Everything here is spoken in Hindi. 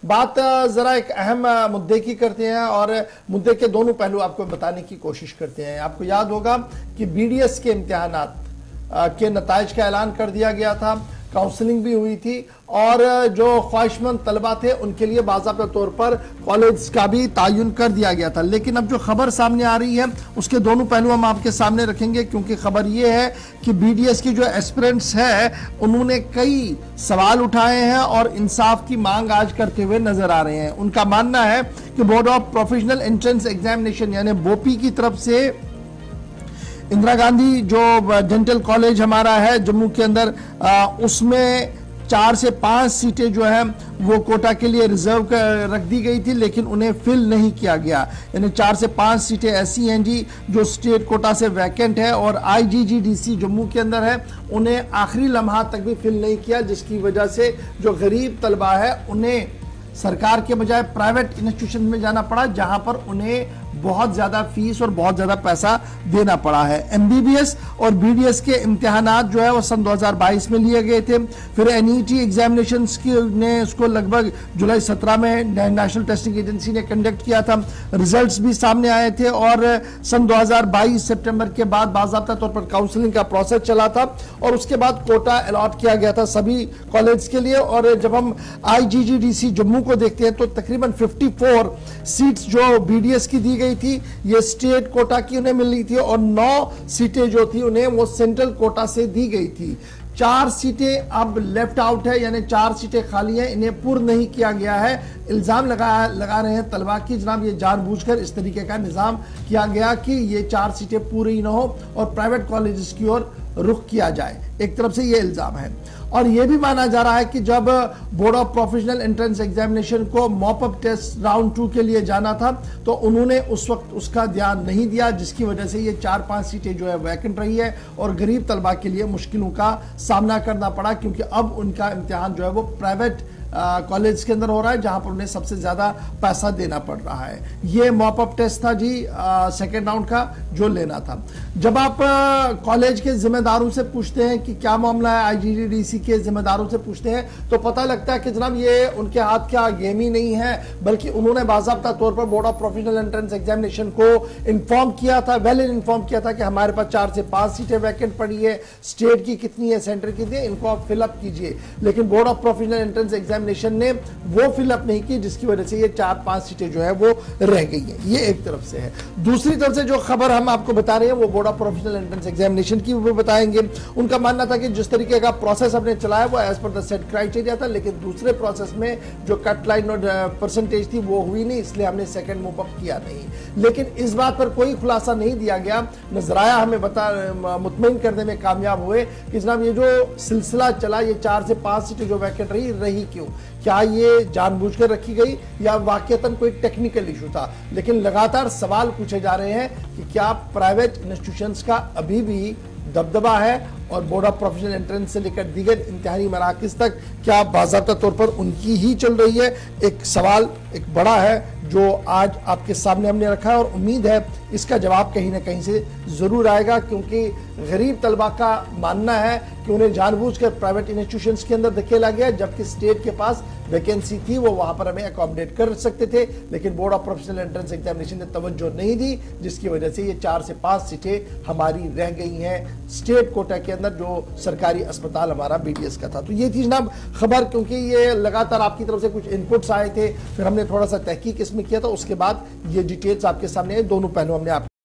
बात जरा एक अहम मुद्दे की करते हैं और मुद्दे के दोनों पहलू आपको बताने की कोशिश करते हैं। आपको याद होगा कि बीडीएस के इम्तिहानात के नताइज का ऐलान कर दिया गया था, काउंसलिंग भी हुई थी और जो ख्वाहिशमंद तलबा थे उनके लिए बाज़ाब्ता तौर पर कॉलेज का भी तायुन कर दिया गया था। लेकिन अब जो खबर सामने आ रही है उसके दोनों पहलू हम आपके सामने रखेंगे, क्योंकि खबर यह है कि बीडीएस की जो एस्पिरेंट्स है उन्होंने कई सवाल उठाए हैं और इंसाफ की मांग आज करते हुए नजर आ रहे हैं। उनका मानना है कि board of professional entrance examination यानी बोपी की तरफ से इंदिरा गांधी जो डेंटल कॉलेज हमारा है जम्मू के अंदर, उसमें 4 से 5 सीटें जो है वो कोटा के लिए रिजर्व रख दी गई थी, लेकिन उन्हें फिल नहीं किया गया। यानी 4 से 5 सीटें ऐसी हैं जी जो स्टेट कोटा से वैकेंट है और आईजीजीडीसी जम्मू के अंदर है, उन्हें आखिरी लम्हा तक भी फिल नहीं किया, जिसकी वजह से जो गरीब तलबा है उन्हें सरकार के बजाय प्राइवेट इंस्टीट्यूशन में जाना पड़ा, जहां पर उन्हें बहुत ज्यादा फीस और बहुत ज्यादा पैसा देना पड़ा है। एमबीबीएस और बीडीएस के इम्तिहानात जो है वो सन 2022 में लिए गए थे। फिर एनईटी एग्जामिनेशंस की ने उसको लगभग जुलाई 17 में नेशनल टेस्टिंग एजेंसी ने कंडक्ट किया था। रिजल्ट्स भी सामने आए थे और सन 2022 सितंबर के बाद बाज़ाब्ता तौर पर काउंसलिंग का प्रोसेस चला था और उसके बाद कोटा अलॉट किया गया था सभी कॉलेज के लिए। और जब हम आईजीजीडीसी जम्मू को देखते हैं तो तकरीबन 54 सीट्स जो बीडीएस की दी गई थी ये स्टेट कोटा की उन्हें मिली थी और 9 सीटें जो थी उन्हें वो सेंट्रल कोटा से दी गई थी। 4 सीटें अब लेफ्ट आउट है, यानी 4 सीटें खाली हैं, इन्हें पूर्ण नहीं किया गया है। इल्जाम लगा रहे हैं तलबा की जनाब ये जानबूझकर इस तरीके का निजाम किया गया कि ये 4 सीटें पूरी न हो और प्राइवेट कॉलेजेस की ओर रुख किया जाए। एक तरफ से ये इल्जाम है और यह भी माना जा रहा है कि जब board of professional entrance examination को मॉप अप टेस्ट राउंड 2 के लिए जाना था तो उन्होंने उस वक्त उसका ध्यान नहीं दिया, जिसकी वजह से ये 4-5 सीटें जो है वैकेंट रही है और गरीब तलबा के लिए मुश्किलों का सामना करना पड़ा, क्योंकि अब उनका इम्तिहान जो है वो प्राइवेट कॉलेज के अंदर हो रहा है जहां पर उन्हें सबसे ज्यादा पैसा देना पड़ रहा है। ये मॉप अप टेस्ट था जी सेकेंड राउंड का जो लेना था। जब आप कॉलेज के जिम्मेदारों से पूछते हैं कि क्या मामला है, आईजीजीडीसी के जिम्मेदारों से पूछते हैं तो पता लगता है कि जनाब ये उनके हाथ का गेम ही नहीं है, बल्कि उन्होंने बाज़ाब्ता तौर पर board of professional entrance examination को इन्फॉर्म किया था, वेल इन्फॉर्म किया था कि हमारे पास 4 से 5 सीटें वैकेंट पड़ी है, स्टेट की कितनी है, सेंटर की कितनी है, इनको आप फिलअप कीजिए। लेकिन board of professional entrance examination ने वो फिलअप नहीं की, जिसकी वजह से ये 4-5 सीटें जो है वो रह गई हैं। ये एक तरफ से है। दूसरी तरफ से जो खबर हम आपको बता रहे हैं वो board of professional entrance examination की वो बताएंगे। उनका मानना था कि जिस तरीके का प्रोसेस हमने चलाया वो as per the set criteria था, लेकिन दूसरे प्रोसेस में जो कट लाइन और परसेंटेज थी वो हुई नहीं, इसलिए हमने सेकंड मूव अप किया नहीं। लेकिन इस बात पर कोई खुलासा नहीं दिया गया। नजराया हमें मुतमईन करने में कामयाब हुए कि जनाब ये जो सिलसिला चला ये 4 से 5 सीटें जो वैकेंट रही क्यों, क्या ये जानबूझकर रखी गई या वाकईतन कोई टेक्निकल इशू था। लेकिन लगातार सवाल पूछे जा रहे हैं कि क्या प्राइवेट इंस्टीट्यूशंस का अभी भी दबदबा है और बोर्ड ऑफ प्रोफेशनल एंट्रेंस से लेकर दीगर इम्तिहानी मराकज़ तक क्या बाज़ाब्ता तौर पर उनकी ही चल रही है। एक सवाल एक बड़ा है जो आज आपके सामने हमने रखा है और उम्मीद है इसका जवाब कहीं ना कहीं से ज़रूर आएगा, क्योंकि गरीब तलबा का मानना है कि उन्हें जानबूझकर प्राइवेट इंस्टीट्यूशंस के अंदर धकेला गया, जबकि स्टेट के पास वैकेंसी थी वो वहां पर हमें अकोमोडेट कर सकते थे, लेकिन board of professional entrance examination ने तवज्जो नहीं दी, जिसकी वजह से ये 4 से 5 सीटें हमारी रह गई हैं स्टेट कोटा के अंदर जो सरकारी अस्पताल हमारा बीडीएस का था। तो ये थी जनाब खबर, क्योंकि ये लगातार आपकी तरफ से कुछ इनपुट्स आए थे, फिर हमने थोड़ा सा तहकीक इसमें किया था, उसके बाद ये डिटेल्स आपके सामने दोनों पहलू हमने